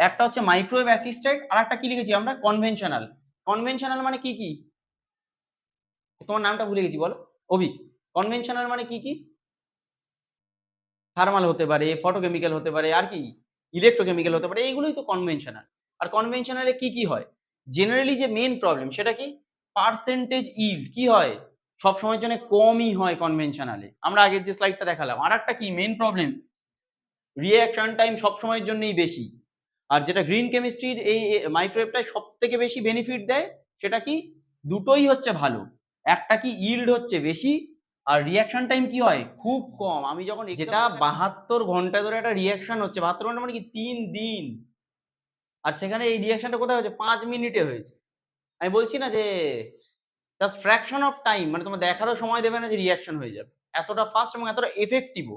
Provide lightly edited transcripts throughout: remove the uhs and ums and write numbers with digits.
একটা হচ্ছে microwave assisted আর একটা কি লিখেছি আমরা কনভেনশনাল। কনভেনশনাল মানে কি কি? তোমার নামটা ভুলে গেছি বলো। অভিক। কনভেনশনাল মানে কি কি? থার্মাল হতে পারে, ফটোকেমিক্যাল হতে পারে, আর কি ইলেকট্রোকেমিক্যাল হতে পারে, এইগুলোই তো কনভেনশনাল। আর কনভেনশনালে কি কি হয়? জেনারেলি যে মেইন প্রবলেম সেটা কি? পার্সেন্টেজ ইল্ড কি হয়? সব সময়ের জন্য কমই হয় কনভেনশনালে। আমরা আগের যে স্লাইডটা দেখালাম। আরেকটা কি মেইন প্রবলেম? রিঅ্যাকশন টাইম সব সময়ের জন্যই বেশি। আর যেটা গ্রিন কেমিস্ট্রির এই মাইক্রোওয়েভটায় সবথেকে বেশি বেনিফিট দেয় সেটা কি? দুটোই হচ্ছে ভালো। একটা কি ইল্ড হচ্ছে বেশি আর রিঅ্যাকশন টাইম কি হয়? খুব কম। আমি যখন যেটা ৭২ ঘন্টা ধরে একটা রিঅ্যাকশন হচ্ছে, ৭২ ঘন্টা মানে কি ৩ দিন। আর সেখানে এই রিঅ্যাকশনটা কোথায় হয়েছে? ৫ মিনিটে হয়েছে। আমি বলছি না যে জাস্ট ফ্র্যাকশন অফ টাইম, মানে তোমার দেখারও সময় দেবে না যে রিঅ্যাকশন হয়ে যাবে। এতটা ফাস্ট এবং এতটা ইফেক্টিভ ও।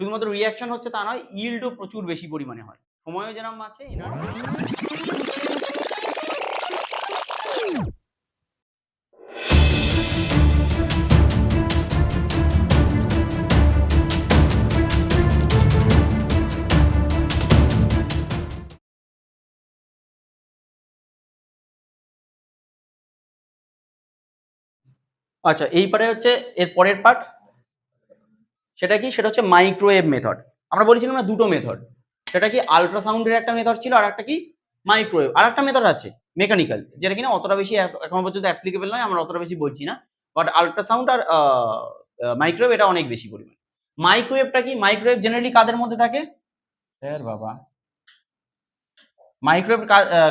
শুধুমাত্র রিঅ্যাকশন হচ্ছে তা নয়, ইল্ড ও প্রচুর বেশি পরিমাণে হয়। সময়ও যেরকম আছে আচ্ছা, এইবারে হচ্ছে এর পরের পার্ট। সেটা কি? সেটা হচ্ছে মাইক্রোওয়েভ মেথড। আমরা বলেছিলাম না দুটো মেথড। সেটা কি? আল্ট্রাসাউন্ডের একটা মেথড ছিল, আরেকটা কি? মাইক্রোওয়েভ। আরেকটা মেথড আছে মেকানিক্যাল, যেটা কিনা অতটা বেশি এখনো পর্যন্ত অ্যাপ্লিকেবল নয়। আমরা অতটা বেশি বলছি না। বাট আল্ট্রাসাউন্ড আর মাইক্রোওয়েভ এটা অনেক বেশি পরিমাণ। মাইক্রোওয়েভটা কি? মাইক্রোওয়েভ জেনারেলি কাদের মধ্যে থাকে? স্যার বাবা। মাইক্রোওয়েভ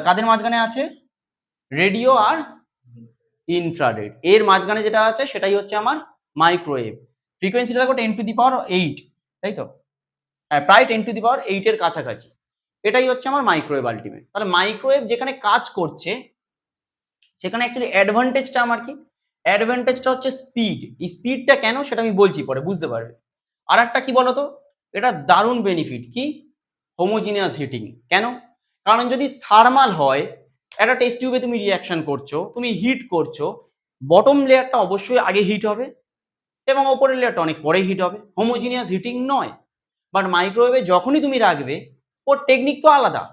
কাদের মাঝখানে আছে? রেডিও আর ইনফ্রারেড। এর মাঝখানে যেটা আছে সেটাই হচ্ছে আমার মাইক্রোওয়েভ। ফ্রিকোয়েন্সিটা দেখো 10⁸, তাই তো? হ্যাঁ, প্রায় 10⁸ এর কাছাকাছি। এটাই হচ্ছে আমার মাইক্রোওয়েভ আল্টিমেট। তাহলে মাইক্রোওয়েভ যেখানে কাজ করছে সেখানে অ্যাকচুয়ালি অ্যাডভান্টেজটা আমার কি? অ্যাডভান্টেজটা হচ্ছে স্পিড। এই স্পিডটা কেন সেটা আমি বলছি পরে, বুঝতে পারবে। আরেকটা কি বলতো? এটা দারুণ বেনিফিট কি? Homogeneous heating. কেন? কারণ যদি থার্মাল হয়, একটা টেস্ট টিউবে তুমি রিঅ্যাকশন করছো, তুমি হিট করছো, বটম লেয়ারটা অবশ্যই আগে হিট হবে এবং উপরের লেয়ারটা অনেক পরে হিট হবে। হোমোজিনিয়াস হিটিং নয়। বাট মাইক্রোওয়েভে যখনই তুমি রাখবে, ওর টেকনিক তো আলাদা।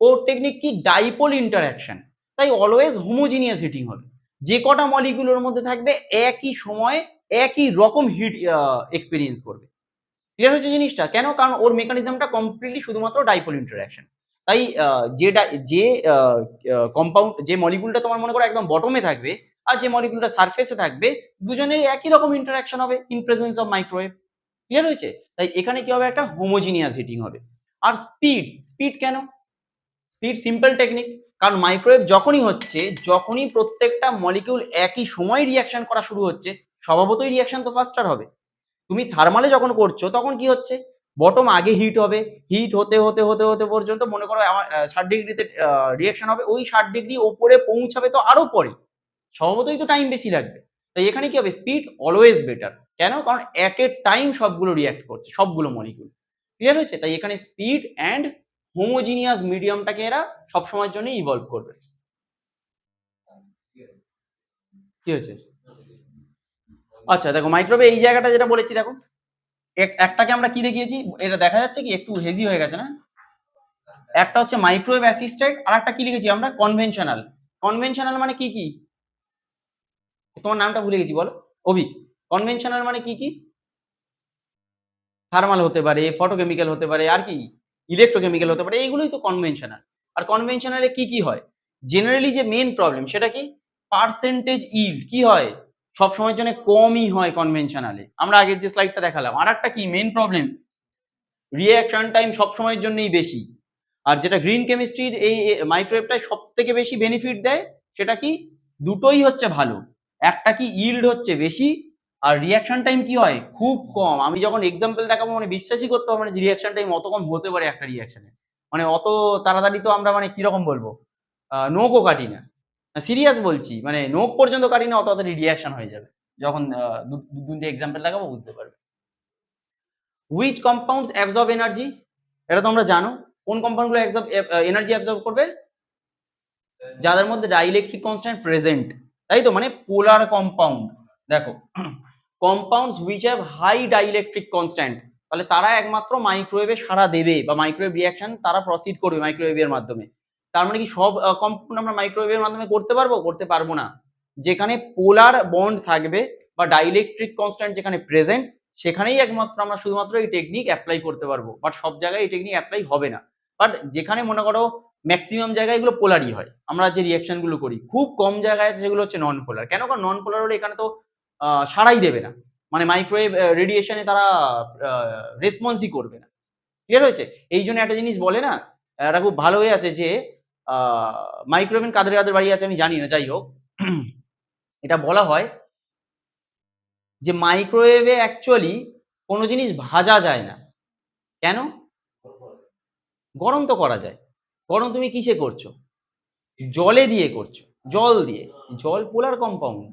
ওর টেকনিক কি? Dipole interaction. তাই অলওয়েজ হোমোজিনিয়াস হিটিং হবে। যে কটা মলিকিউলের মধ্যে থাকবে একই সময়ে একই রকম হিট এক্সপেরিয়েন্স করবে। ক্লিয়ার হচ্ছে জিনিসটা? কেন? কারণ ওর মেকানিজমটা কমপ্লিটলি শুধুমাত্র ডাইপোল ইন্টারঅ্যাকশন। তাই যে কম্পাউন্ড যে মলিকিউলটা তোমার মনে করো একদম বটমে থাকবে আর যে মলিকিউলটা সারফেসে থাকবে, দুজনেরই একই রকম ইন্টারঅ্যাকশন হবে in presence of microwave. Clear হয়েছে? তাই এখানে কি হবে? একটা হোমোজিনিয়াস হিটিং হবে। আর স্পিড কেন? Speed simple technique. কারণ মাইক্রোওয়েভ যখনই হচ্ছে, যখনই প্রত্যেকটা মলিকিউল একই সময়ে রিঅ্যাকশন করা শুরু হচ্ছে, স্বভাবতই রিঅ্যাকশন তো ফাস্টার হবে। তুমি থার্মালে যখন করছো তখন কি হচ্ছে? বটম আগে হিট হবে। হিট হতে পর্যন্ত মনে করো আমার ৬০ ডিগ্রিতে রিঅ্যাকশন হবে। ওই ৬০ ডিগ্রি ওপরে পৌঁছাবে তো আরো পরে। স্বভাবতই তো টাইম বেশি লাগবে। তাই এখানে কি হবে? Speed always better. কেন? কারণ এট এ টাইম সবগুলো রিঅ্যাক্ট করছে, সবগুলো মলিকিউল। ক্লিয়ার হয়েছে? তাই এখানে স্পিড অ্যান্ড হোমোজিনিয়াস মিডিয়ামটাকে এরা সবসময়ের জন্য ইভলভ করবে। কি হয়েছে? আচ্ছা দেখো, মাইক্রোওয়েভ এই জায়গাটা যেটা বলেছি দেখো, একটাকে আমরা কি দেখিয়েছি? এটা দেখা যাচ্ছে কি একটু হেজি হয়ে গেছে না? একটা হচ্ছে মাইক্রোওয়েভ অ্যাসিস্টেড আর একটা কি লিখেছি আমরা? কনভেনশনাল। কনভেনশনাল মানে কি কি? তোমার নামটা ভুলে গেছি বলো। অভিক। কনভেনশনাল মানে কি কি? থার্মাল হতে পারে, ফটোকেমিক্যাল হতে পারে, আর কি ইলেকট্রোকেমিক্যাল হতে পারে, এইগুলোই তো কনভেনশনাল। আর কনভেনশনালে কি কি হয়? জেনারেলি যে মেইন প্রবলেম সেটা কি? পার্সেন্টেজ ইল্ড কি হয়? সব সময়ের জন্য কমই হয় কনভেনশনালে। আমরা আগের যে স্লাইডটা দেখালাম। আরেকটা কি মেইন প্রবলেম? রিঅ্যাকশন টাইম সব সময়ের জন্যই বেশি। আর যেটা গ্রিন কেমিস্ট্রির এই মাইক্রোওয়েভটায় সবথেকে বেশি বেনিফিট দেয় সেটা কি? দুটোই হচ্ছে ভালো। একটা কি ইল্ড হচ্ছে বেশি আর রিঅ্যাকশন টাইম কি হয়? খুব কম। আমি যখন এক্সাম্পল দেখাবো মানে বিশ্বাসই করতে পারবে না যে রিঅ্যাকশন টাইম অত কম হতে পারে একটা রিঅ্যাকশনে। মানে অত তাড়াতাড়ি তো আমরা মানে কিরকম বলবো? নখও কাটি না। সিরিয়াস বলছি। মানে নখ পর্যন্ত কাটি না, অত তাড়াতাড়ি রিঅ্যাকশন হয়ে যাবে। যখন ২-৩টে এক্সাম্পল দেখাবো বুঝতে পারবে। Which compounds absorb energy? এটা তো আমরা জানো। কোন কম্পাউন্ড গুলো এনার্জি অ্যাবসর্ব করবে? যাদের মধ্যে ডাইইলেকট্রিক কনস্ট্যান্ট প্রেজেন্ট। তাই তো? মানে পোলার কম্পাউন্ড। দেখো, compounds which have high dielectric constant তাহলে তারা একমাত্র মাইক্রোওয়েভে সাড়া দেবে বা মাইক্রোওয়েভ রিঅ্যাকশন তারা প্রসিড করবে মাইক্রোওয়েভের মাধ্যমে। তার মানে কি সব কম্পাউন্ড আমরা মাইক্রোওয়েভের মাধ্যমে করতে পারবো? করতে পারবো না। যেখানে পোলার বন্ড থাকবে বা ডাইইলেকট্রিক কনস্ট্যান্ট যেখানে প্রেজেন্ট সেখানেই একমাত্র আমরা শুধুমাত্র এই টেকনিক এপ্লাই করতে পারবো। বাট সব জায়গায় এই টেকনিক এপ্লাই হবে না। বাট যেখানে মনে করো মেক্সিমাম জায়গায় এগুলো পোলারই হয়। আমরা যে রিঅ্যাকশন গুলো করি। খুব কম জায়গায় আছে যেগুলো হচ্ছে নন পোলার। কেন? কারণ নন পোলার হলে এখানে তো সাড়াই দেবে না। মানে মাইক্রোওয়েভ রেডিয়েশন এ তারা আ রেসপন্সই করবে না। ক্লিয়ার হয়েছে? এইজন্য একটা জিনিস বলে না, একটা খুব ভালো হয়ে আছে যে আ মাইক্রোওয়েভ কাদের, কাদের বাড়ি আছে আমি জানি না, যাই হোক। এটা বলা হয় যে মাইক্রোওয়েভে অ্যাকচুয়ালি কোন জিনিস ভাজা যায় না। কেন? গরম তো করা যায়। গরম তুমি কিসে করছো? জলে দিয়ে করছো। জল দিয়ে। জল পোলার কম্পাউন্ড।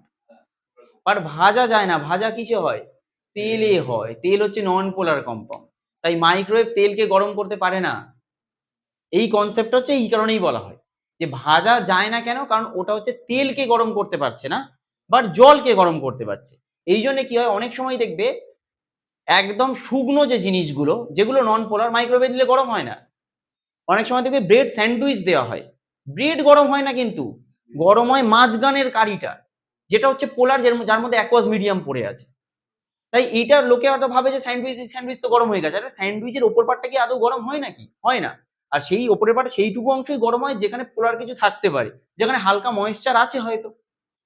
বাট ভাজা যায় না। ভাজা কিসে হয়? তেলে হয়। তেল হচ্ছে নন পোলার কম্পাউন্ড। তাই মাইক্রোওয়েভ তেলকে গরম করতে পারে না। এই কনসেপ্টটা হচ্ছে এই কারণেই বলা হয়। যে ভাজা যায় না কেন? কারণ ওটা হচ্ছে তেলকে গরম করতে পারছে না, বাট জলকে গরম করতে পারছে। এইজন্য কি হয় অনেক সময় দেখবে একদম শুকনো যে জিনিসগুলো, যেগুলো নন পোলার মাইক্রোওয়েভে দিলে গরম হয় না। অনেক সময় দেখবে ব্রেড স্যান্ডউইচ দেওয়া হয়। ব্রেড গরম হয় না কিন্তু। গরম হয় মাঝখানের কারিটা। যেটা হচ্ছে পোলার যার মধ্যে অ্যাকুয়াস মিডিয়াম পড়ে আছে। তাই এইটা লোকে হয়তো ভাবে যে স্যান্ডউইচ তো গরম হয়ে গেছে। আরে স্যান্ডউইচের উপর পার্টটা কি আদৌ গরম হয় নাকি? হয় না। আর সেই উপরের পার্ট সেইটুকু অংশই গরম হয় যেখানে পোলার কিছু থাকতে পারে। যেখানে হালকা ময়েশ্চার আছে হয়তো।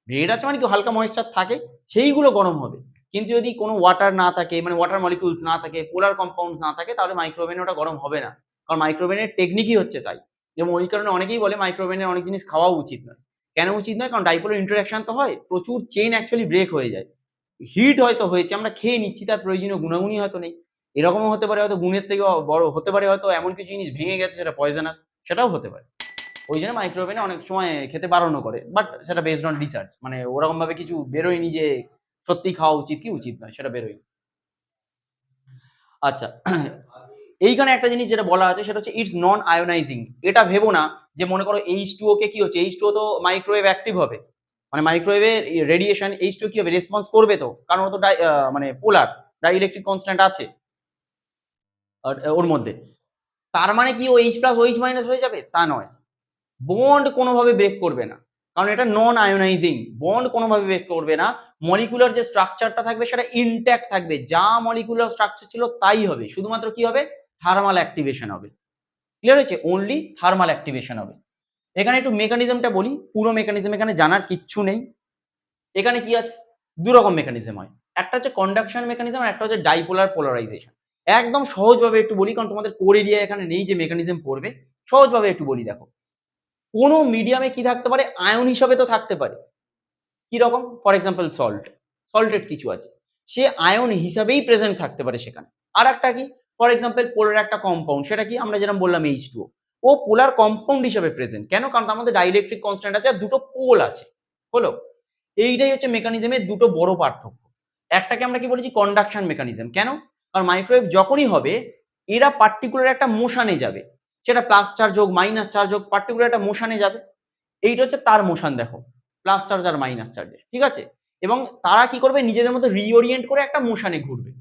ব্রেড আছে মানে কি হালকা ময়েশ্চার থাকে, সেইগুলো গরম হবে। কিন্তু যদি কোনো ওয়াটার না থাকে, মানে ওয়াটার মলিকিউলস না থাকে, পোলার কম্পাউন্ডস না থাকে তাহলে মাইক্রোওভেনে ওটা গরম হবে না। কারণ মাইক্রোওভেনের টেকনিকই হচ্ছে তাই। যেমন ওই কারণে অনেকেই বলে মাইক্রোওভেনের অনেক জিনিস খাওয়াও উচিত নয়। কেন উচিত নয়? কারণ ডাইপোলার ইন্টারেকশন তো হয়। প্রচুর চেইন অ্যাকচুয়ালি ব্রেক হয়ে যায়। হিট হয়তো হয়েছে, আমরা খেয়ে নিচ্ছি, তার প্রয়োজনীয় গুণাগুণই হয়তো নেই। এরকমও হতে পারে হয়তো গুণের থেকেও বড় হতে পারে, হয়তো এমন কিছু জিনিস ভেঙে গেছে সেটা পয়জনাস, সেটাও হতে পারে। ওইজন্য মাইক্রোওভেনে অনেক সময় খেতে বারণও করে। বাট সেটা বেসড অন রিসার্চ। মানে ওরকমভাবে কিছু বেরোয়নি যে সত্যিই খাওয়া উচিত কি উচিত নয়, সেটা বেরোয়নি। আচ্ছা, এইখানে একটা জিনিস যেটা বলা আছে সেটা হচ্ছে ইটস নন আয়োনাইজিং। এটা ভেবো না যে মনে করো H2O কে কি হচ্ছে, H2O তো মাইক্রোওয়েভ অ্যাক্টিভ হবে। মানে মাইক্রোওয়েভে রেডিয়েশন H2O কি হবে? রেসপন্স করবে তো। কারণ ও তো মানে পোলার, ডাইইলেকট্রিক কনস্ট্যান্ট আছে ওর মধ্যে। তার মানে কি ও H+ OH- হয়ে যাবে? তা নয়। বন্ড কোনোভাবে ব্রেক করবে না। কারণ এটা নন আয়োনাইজিং। বন্ড কোনোভাবে ব্রেক করবে না। মলিকুলার যে স্ট্রাকচারটা থাকবে সেটা ইনট্যাক্ট থাকবে। যা মলিকুলার স্ট্রাকচার ছিল তাই হবে। শুধুমাত্র কি হবে? থার্মাল অ্যাক্টিভেশন হবে। ক্লিয়ার হয়েছে? অনলি থার্মাল অ্যাক্টিভেশন হবে। এখানে একটু মেকানিজমটা বলি। পুরো মেকানিজম এখানে জানার কিচ্ছু নেই। এখানে কি আছে? ২ রকম মেকানিজম হয়। একটা হচ্ছে কন্ডাকশন মেকানিজম আর একটা হচ্ছে ডাইপোলার পোলারাইজেশন। একদম সহজভাবে একটু বলি কারণ তোমাদের কোর এরিয়া এখানে নেই যে মেকানিজম পড়বে। সহজভাবে একটু বলি দেখো। কোন মিডিয়ামে কি থাকতে পারে? আয়ন হিসাবে তো থাকতে পারে। কিরকম? For example salt. সল্টেড কিছু আছে। সে আয়ন হিসাবেই প্রেজেন্ট থাকতে পারে সেখানে। আরেকটা কি? ফর এক্সাম্পল পোলার একটা কম্পাউন্ড। সেটা কি? আমরা যেরকম বললাম H2O। ও পোলার কম্পাউন্ড হিসাবে প্রেজেন্ট। কেন? কারণ তার মধ্যে ডাইইলেকট্রিক কনস্ট্যান্ট আছে আর দুটো পোল আছে। হলো? এইটাই হচ্ছে মেকানিজমের দুটো বড় পার্থক্য। একটাকে আমরা কি বলেছি? Conduction mechanism. কেন? কারণ মাইক্রোওয়েভ যখনই হবে এরা পার্টিকুলার একটা মোশনে যাবে। সেটা প্লাস চার্জ হোক, মাইনাস চার্জ হোক, পার্টিকুলার একটা মোশনে যাবে। এইটা হচ্ছে তার মোশন দেখো। প্লাস চার্জ আর মাইনাস চার্জের। ঠিক আছে? এবং তারা কি করবে? নিজেদের মধ্যে রিওরিয়েন্ট করে একটা মোশনে ঘুরবে।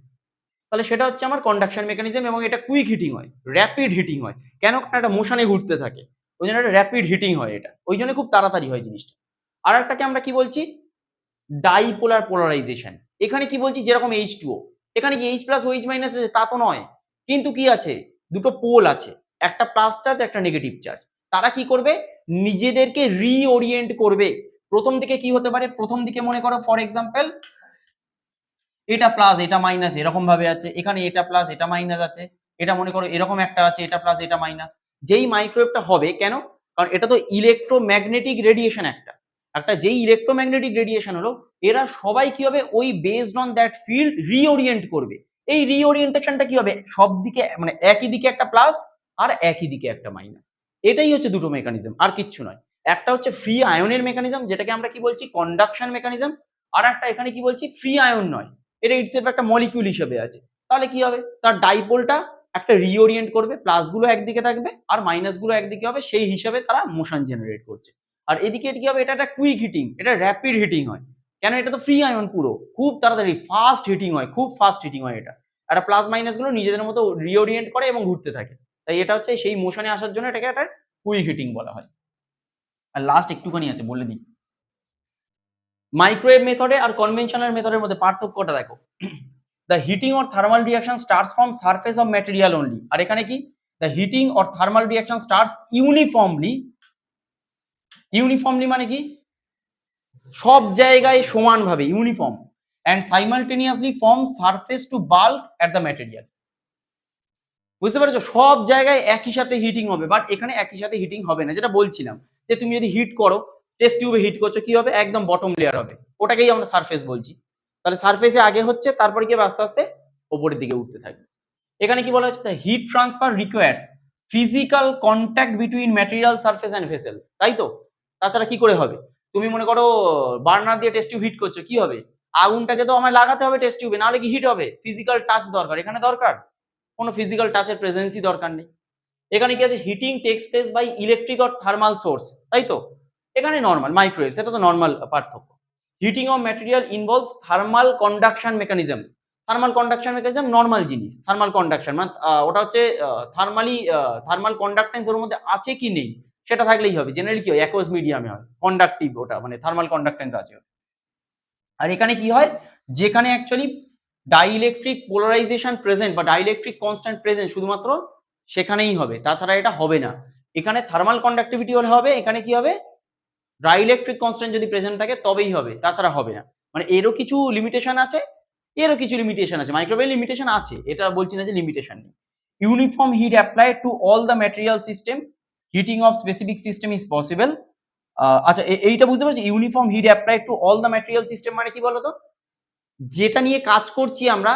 তাহলে সেটা হচ্ছে আমার কন্ডাকশন মেকানিজম এবং এটা কুইক হিটিং হয়। র‍্যাপিড হিটিং হয়। কেন? কারণ এটা মোশনে ঘুরতে থাকে। ওইজন্য এটা র‍্যাপিড হিটিং হয় এটা। ওইজন্য খুব তাড়াতাড়ি হয় জিনিসটা। আরেকটাকে আমরা কি বলছি? ডাইপোলার পোলারাইজেশন। এখানে কি বলছি? যেরকম H2O। এখানে কি H+ OH- আছে? তা তো নয়। কিন্তু কি আছে? দুটো পোল আছে। একটা প্লাস চার্জ, একটা নেগেটিভ চার্জ। তারা কি করবে? নিজেদেরকে রিওরিয়েন্ট করবে। ১ম দিকে কি হতে পারে? ১ম দিকে মনে করো ফর এক্সাম্পল এটা প্লাস, এটা মাইনাস এরকম ভাবে আছে। এখানে এটা প্লাস, এটা মাইনাস আছে। এটা মনে করো এরকম একটা আছে, এটা প্লাস, এটা মাইনাস। যেই মাইক্রোওয়েভটা হবে কেন? কারণ এটা তো ইলেক্ট্রোম্যাগনেটিক রেডিয়েশন একটা। একটা যেই ইলেক্ট্রোম্যাগনেটিক রেডিয়েশন হলো, এরা সবাই কি হবে? ওই based on that field reorient করবে। এই রিওরিয়েন্টেশনটা কি হবে? সব দিকে মানে একই দিকে একটা প্লাস আর একই দিকে একটা মাইনাস। এটাই হচ্ছে দুটো মেকানিজম, আর কিচ্ছু নয়। একটা হচ্ছে ফ্রি আয়নের মেকানিজম যেটাকে আমরা কি বলছি? Conduction mechanism. আরেকটা এখানে কি বলছি? ফ্রি আয়ন নয়। এটা ইটসেলফ একটা মলিকিউল হিসেবে আছে। তাহলে কি হবে? তার ডাইপোলটা একটা রিওরিয়েন্ট করবে, প্লাস গুলো একদিকে থাকবে আর মাইনাস গুলো একদিকে হবে, সেই হিসাবে তারা মোশন জেনারেট করছে। আর এদিকে কি হবে? এটা একটা কুইক হিটিং, এটা র‍্যাপিড হিটিং হয়। কেন? এটা তো ফ্রি আয়ন পুরো। খুব তাড়াতাড়ি ফাস্ট হিটিং হয়, খুব ফাস্ট হিটিং হয় এটা। একটা প্লাস মাইনাস গুলো নিজেদের মতো রিওরিয়েন্ট করে এবং ঘুরতে থাকে। তাই এটা হচ্ছে সেই মোশনে আসার জন্য এটাকে একটা কুইক হিটিং বলা হয়। আর লাস্ট একটুখানি আছে বলে দিই, মাইক্রোওয়েভ মেথডে আর কনভেনশনাল মেথডের মধ্যে পার্থক্যটা দেখো। The heating or thermal reaction starts from surface of material only. আর এখানে কি, the heating or thermal reaction starts uniformly. Uniformly মানে কি, সব জায়গায় সমানভাবে, uniform, and simultaneously form surface to bulk at the material. বুঝতে পেরেছো, সব জায়গায় একই সাথে হিটিং হবে, বাট এখানে একই সাথে হিটিং হবে না। যেটা বলছিলাম যে তুমি যদি হিট করো, টেস্ট টিউবে হিট করছো, কি হবে, একদম বটম লেয়ার হবে, ওটাকেই আমরা সারফেস বলছি। তাহলে সারফেসে আগে হচ্ছে, তারপরে কি হবে, আস্তে আস্তে ওপরের দিকে উঠতে থাকবে। এখানে কি বলা হচ্ছে, heat transfer requires physical contact between material surface and vessel, তাই তো? তাছাড়া কি করে হবে? তুমি মনে করো বার্নার দিয়ে টেস্ট টিউব হিট করছো, কি হবে, আগুনটাকে তো আমায় লাগাতে হবে টেস্ট টিউবে, নাহলে কি হিট হবে? ফিজিক্যাল টাচ দরকার, এখানে দরকার কোনো ফিজিক্যাল টাচের প্রেজেন্সই দরকার নেই। এখানে কি আছে, heating takes place by electric or thermal source, তাই তো? এখানে নর্মাল মাইক্রোওয়েভ, সেটা তো নর্মাল পার্থক্য। Heating of material involves thermal conduction mechanism. Thermal conduction mechanism normal জিনিস, থার্মাল কন্ডাকশন মানে ওটা হচ্ছে থার্মাল কন্ডাক্টেন্স ওর মধ্যে আছে কি নেই সেটা থাকলেই হবে। জেনারেলি কি হয়, অ্যাকোয়াস মিডিয়ামে হয় কন্ডাক্টিভ, ওটা মানে থার্মাল কন্ডাক্টেন্স আছে। আর এখানে কি হয়, যেখানে অ্যাকচুয়ালি ডাইইলেকট্রিক পোলারাইজেশন প্রেজেন্ট বা ডাইইলেকট্রিক কনস্ট্যান্ট প্রেজেন্ট, শুধুমাত্র সেখানেই হবে, তাছাড়া এটা হবে না। এখানে থার্মাল কন্ডাক্টিভিটি হলে হবে, এখানে কি হবে, ডাইইলেকট্রিক কনস্ট্যান্ট যদি প্রেজেন্ট থাকে তবেই হবে, তাছাড়া হবে না। মানে এরও কিছু লিমিটেশন আছে, এরও কিছু লিমিটেশন আছে। মাইক্রোওয়েভ লিমিটেশন আছে, এটা বলছি না যে লিমিটেশন নেই। Uniform heat applied to all the material system, heating of specific system is possible. আচ্ছা, এইটা বুঝতে পারছি, uniform heat applied to all the material system মানে কি বলতো, যেটা নিয়ে কাজ করছি আমরা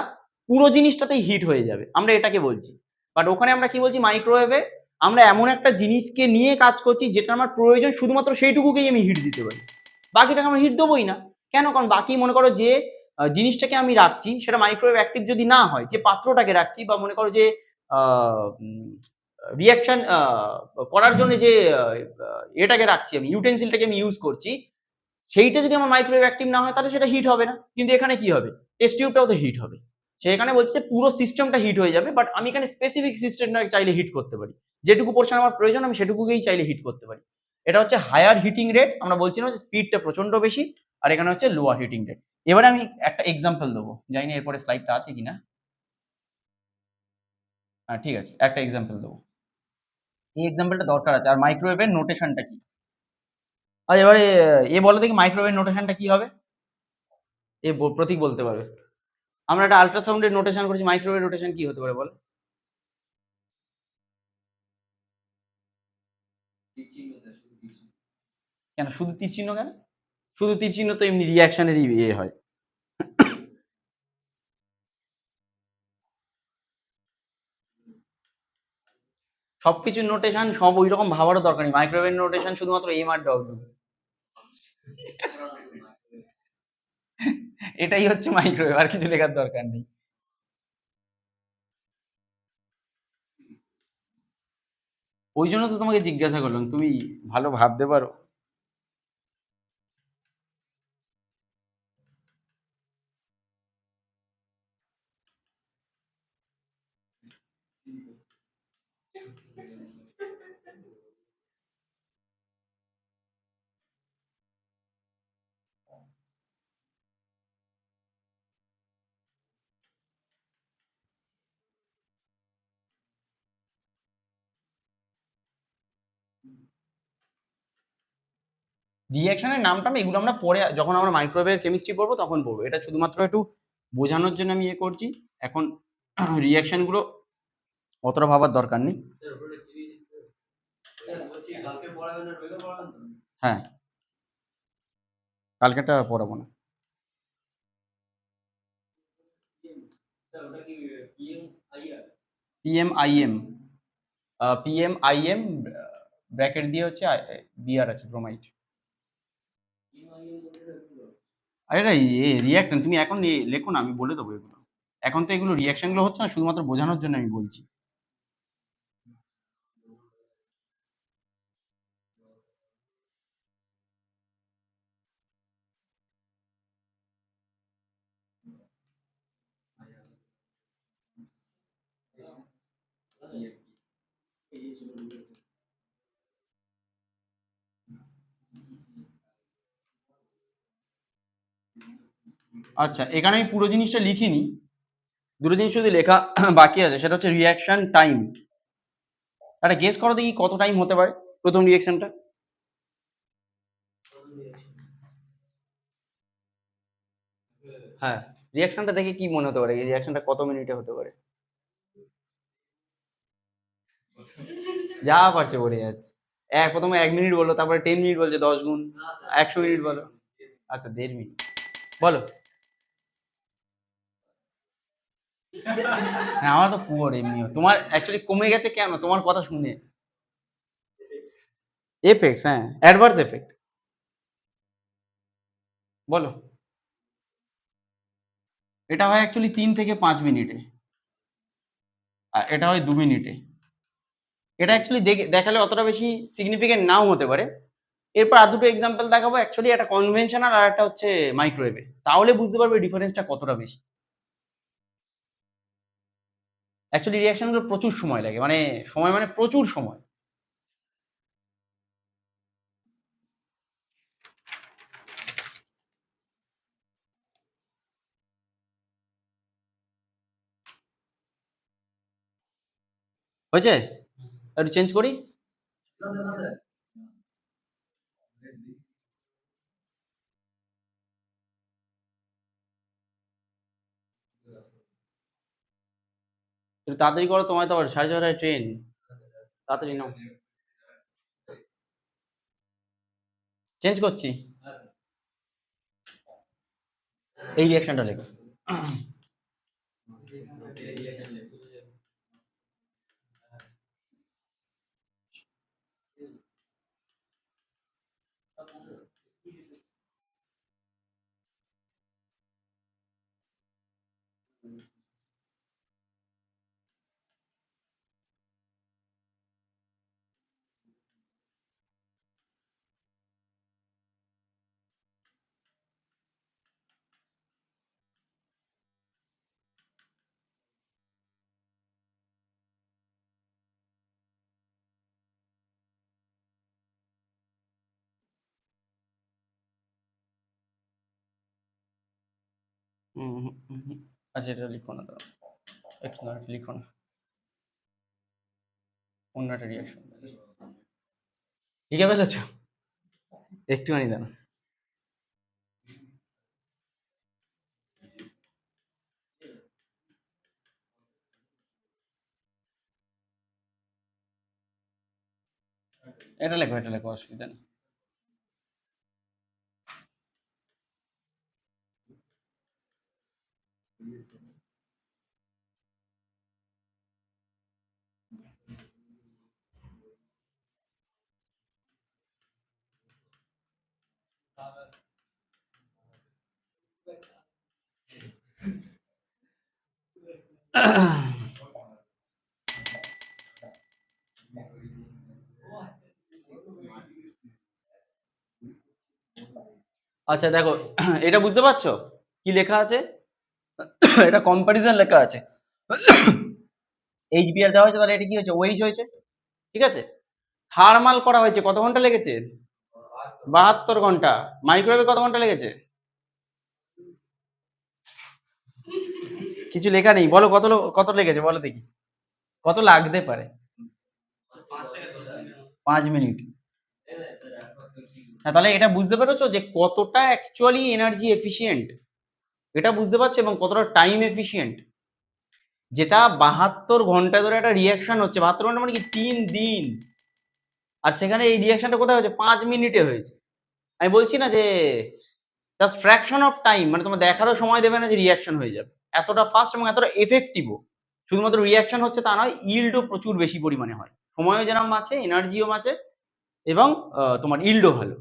পুরো জিনিসটাতেই হিট হয়ে যাবে, আমরা এটাকে বলছি। বাট ওখানে আমরা কি বলছি, মাইক্রোওয়েভে আমরা এমন একটা জিনিসকে নিয়ে কাজ করছি যেটা আমার প্রয়োজন শুধুমাত্র সেইটুকুকেই আমি হিট দিতে পারি, বাকিটাকে আমরা হিট দেবোই না। কেন? কারণ বাকি মনে করো যে জিনিসটাকে আমি রাখছি সেটা মাইক্রোওয়েভ অ্যাক্টিভ যদি না হয়, যে পাত্রটাকে রাখছি, বা মনে করো যে রিয়াকশন করার জন্য যে এটাকে রাখছি, আমি ইউটেন্সিলটাকে আমি ইউজ করছি, সেইটা যদি আমার মাইক্রোওয়েভ অ্যাক্টিভ না হয় তাহলে সেটা হিট হবে না। কিন্তু এখানে কি হবে, টেস্ট টিউবটাও তো হিট হবে। সেখানে বলছে যে পুরো সিস্টেমটা হিট হয়ে যাবে, বাট আমি এখানে স্পেসিফিক সিস্টেমটাকে চাইলে হিট করতে পারি, যেটুকু পোর্শন আমার প্রয়োজন আমি সেটুকুকেই চাইলে হিট করতে পারি। এটা হচ্ছে হায়ার হিটিং রেট, আমরা বলছি না যে স্পিডটা প্রচন্ড বেশি, আর এখানে হচ্ছে লোয়ার হিটিং রেট। এবারে আমি একটা এক্সাম্পল দেবো, জানি না এরপরে স্লাইডটা আছে কিনা। হ্যাঁ ঠিক আছে, একটা এক্সাম্পল দেবো, এই এক্সাম্পলটা দরকার আছে। আর মাইক্রোওয়েভের নোটেশনটা কি, আর এবারে বলো দেখি মাইক্রোওয়েভ নোটেশনটা কি হবে, প্রতীক বলতে পারবে। আমরা একটা আল্ট্রাসাউন্ডের নোটেশন করেছি, মাইক্রোওয়েভ নোটেশন কি হতে পারে বল? কেন শুধু তীর চিহ্ন কেন? শুধু তীর চিহ্ন তো এমনি রিঅ্যাকশনেরই ইয়ে হয়। সবকিছুর নোটেশন সব ওইরকম ভাবারও দরকার নেই, মাইক্রোওয়েভ নোটেশন শুধুমাত্র এম আর ডব্লিউ, এটাই হচ্ছে মাইক্রোওয়েভ, আর কিছু লেখার দরকার নেই। ওই জন্য তো তোমাকে জিজ্ঞাসা করলাম, তুমি ভালো ভাবতে পারো। রিঅ্যাকশনের নামটা আমি এগুলো আমরা পরে যখন আমরা মাইক্রোওয়েভের কেমিস্ট্রি পড়বো তখন পড়বো, এটা শুধুমাত্র একটু বোঝানোর জন্য আমি ইয়ে করছি। এখন রিঅ্যাকশন গুলো অতটা ভাবার দরকার নেই। হ্যাঁ, কালকেটা পড়াবো না। পিএমআইএম, পিএমআইএম ব্র্যাকেট দিয়ে হচ্ছে বিআর আছে, ব্রোমাইড। আরে না, রিঅ্যাকশন তুমি এখন লেখো না, আমি বলে দেবো এগুলো। এখন তো এগুলো রিঅ্যাকশন গুলো হচ্ছে না, শুধুমাত্র বোঝানোর জন্য আমি বলছি। আচ্ছা, এখানে আমি পুরো জিনিসটা লিখিনি, দুটো জিনিস যদি লেখা বাকি আছে, সেটা হচ্ছে রিঅ্যাকশন টাইম। একটা গেস করো দেখি কত টাইম হতে পারে প্রথম রিঅ্যাকশনটা। হ্যাঁ, রিঅ্যাকশনটা দেখে কি মনে হতে পারে, এই রিঅ্যাকশনটা কত মিনিটে হতে পারে? যা পারছে বলে যাচ্ছে। প্রথমে 1 মিনিট বললো, তারপরে 10 মিনিট বলছে, 10 গুণ, 100 মিনিট বলো। আচ্ছা, 1.5 মিনিট বলো। হ্যাঁ, আমার তো পুয়ার এমনিও। তোমার অ্যাকচুয়ালি কমে গেছে কেন তোমার কথা শুনে? এফেক্টস, হ্যাঁ, অ্যাডভার্স এফেক্ট। বলো। এটা হয় অ্যাকচুয়ালি 3 থেকে 5 মিনিটে, আর এটা হয় 2 মিনিটে। এটা অ্যাকচুয়ালি দেখালে অতটা বেশি সিগনিফিকেন্ট নাও হতে পারে। এরপর আর দুটো এক্সাম্পল দেখাবো, অ্যাকচুয়ালি একটা কনভেনশনাল আর একটা হচ্ছে মাইক্রোওয়েভে। তাহলে বুঝতে পারবে ডিফারেন্সটা কতটা বেশি। অ্যাকচুয়ালি রিঅ্যাকশন গুলো প্রচুর সময় লাগে, মানে সময় মানে প্রচুর সময়। হয়েছে? একটু চেঞ্জ করি। একটু তাড়াতাড়ি করো, তোমায় তো আবার 6:30টায় ট্রেন। তাড়াতাড়ি নাও। চেঞ্জ করছি। এই রিঅ্যাকশনটা লেখো। হুম, হুম, হুম, হুম। আচ্ছা, এটা লিখো না, দাঁড়াও। একটু না, এটা লিখো না। অন্য একটা রিঅ্যাকশন লিখে ফেলেছো? একটুখানি দাঁড়াও। এটা লেখো, এটা লেখো, অসুবিধা নেই। আচ্ছা দেখো, এটা বুঝতে পারছো কি লেখা আছে? এটা কম্পারিজন লেখা আছে। এইচবিআর দেওয়া হয়েছে, তাহলে এটা কি হয়েছে? ওইচ হয়েছে। ঠিক আছে, থার্মাল করা হয়েছে, কত ঘন্টা লেগেছে? 72 ঘন্টা। মাইক্রোওয়েভে কত ঘন্টা লেগেছে? কিছু লেখা নেই, বলো কত কত লেগেছে বলো দেখি, কত লাগতে পারে? 5 মিনিট। হ্যাঁ, তাহলে এটা বুঝতে পেরেছো যে কতটা অ্যাকচুয়ালি এনার্জি এফিশিয়েন্ট, এটা বুঝতে পারছো, এবং কতটা টাইম এফিশিয়েন্ট। যেটা 72 ঘন্টা ধরে একটা রিঅ্যাকশন হচ্ছে, 72 ঘন্টা মানে কি 3 দিন, আর সেখানে এই রিঅ্যাকশনটা কোথায় হয়েছে? 5 মিনিটে হয়েছে। আমি বলছি না যে জাস্ট ফ্র্যাকশন অফ টাইম, মানে তোমার দেখারও সময় দেবে না যে রিঅ্যাকশন হয়ে যাবে। এতটা ফাস্ট এবং এতটা এফেক্টিভও। শুধুমাত্র রিঅ্যাকশন হচ্ছে তা নয়, ইল্ডও প্রচুর বেশি পরিমাণে হয়। সময়ও যেরকম বাঁচে, এনার্জিও বাঁচে, এবং তোমার ইল্ডও ভালো।